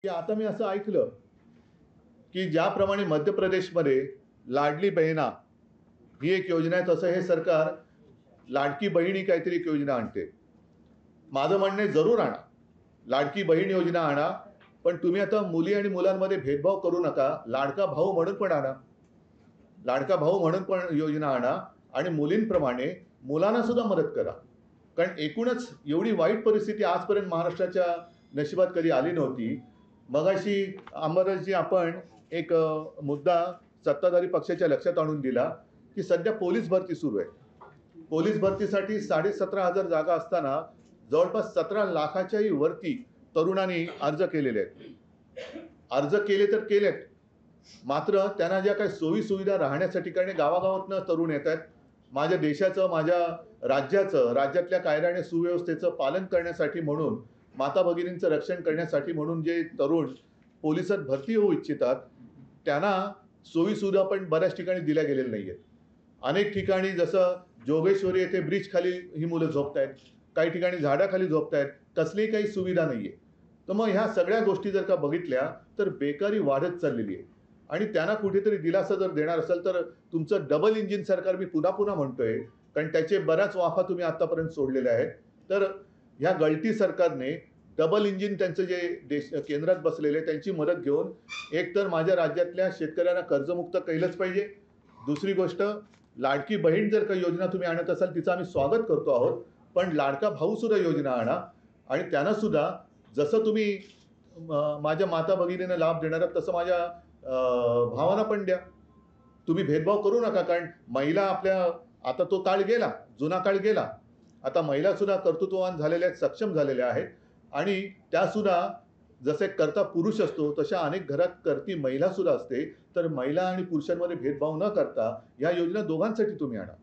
की आता मी असं ऐकलं, की ज्याप्रमाणे मध्य प्रदेशमध्ये लाडली बहिणा ही एक योजना आहे, तसं हे सरकार लाडकी बहीण ही काहीतरी एक योजना आणते. माझं म्हणणं आहे जरूर आणा. लाडकी बहीण योजना आणा, पण तुम्ही आता मुली आणि मुलांमध्ये भेदभाव करू नका. लाडका भाऊ म्हणून पण आणा. लाडका भाऊ म्हणून पण योजना आणा आणि मुलींप्रमाणे मुलांना सुद्धा मदत करा. कारण एकूणच एवढी वाईट परिस्थिती आजपर्यंत महाराष्ट्राच्या नशिबात कधी आली नव्हती. मगाशी अंबादासजी आपण एक मुद्दा सत्ताधारी पक्षाच्या लक्षात आणून दिला, की सध्या पोलीस भरती सुरू आहे. पोलीस भरतीसाठी 17,500 जागा असताना जवळपास 17 लाखाच्याही वरती तरुणांनी अर्ज केलेले आहेत. अर्ज केले तर केलेत. मात्र त्यांना ज्या काही सोयी-सुविधा राहण्यासाठी, कारण गावागावातनं तरुण येत आहेत. माझ्या देशाचं, माझ्या राज्याचं, राज्यातल्या कायदा आणि सुव्यवस्थेचं पालन करण्यासाठी म्हणून, माता भगिनींचं रक्षण करण्यासाठी म्हणून जे तरुण पोलिसात भरती होऊ इच्छितात, त्यांना सोयी-सुविधा पण बऱ्याच ठिकाणी दिल्या गेलेल्या नाहीयेत. अनेक ठिकाणी जसं जोगेश्वरी येथे ब्रिज खाली ही मुलं झोपतायत. काही ठिकाणी झाडाखाली झोपतायत. कसलीही काही सुविधा नाहीये. तर मग ह्या सगळ्या गोष्टी जर का बघितल्या, तर बेकारी वाढत चाललेली आहे. आणि त्यांना कुठेतरी दिलासा जर देणार असेल, तर तुमचं डबल इंजिन सरकार मी पुन्हा-पुन्हा म्हणतोय, कारण त्याचे बऱ्याच वाफा तुम्ही आतापर्यंत सोडलेल्या आहेत. तर ह्या गळती सरकारने डबल इंजिन त्यांचं जे केंद्रात बसलेले त्यांची मदत घेऊन एकतर माझ्या राज्यातल्या शेतकऱ्यांना कर्जमुक्त केलंच पाहिजे. दुसरी गोष्ट, लाडकी बहीण जर काही योजना तुम्ही आणत असाल, तिचं आम्ही स्वागत करतो आहोत. पण लाडका भाऊ सुद्धा योजना आणा आणि त्यांना सुद्धा जसं तुम्ही माझ्या माता भगिनींना लाभ देणार आहात, तसं माझ्या भावांना पण द्या. तुम्ही भेदभाव करू नका. कारण महिला आपल्या, आता तो काळ गेला, जुना काळ गेला. आता महिला सुद्धा कर्तृत्ववान झालेल्या आहेत, सक्षम झालेल्या आहेत आणि त्या सुद्धा जसे कर्ता पुरुष असतो, तशा अनेक घरात कर्ती महिला सुद्धा असते. तर महिला आणि पुरुषांमध्ये भेदभाव न करता या योजना दोघांसाठी तुम्ही आणा.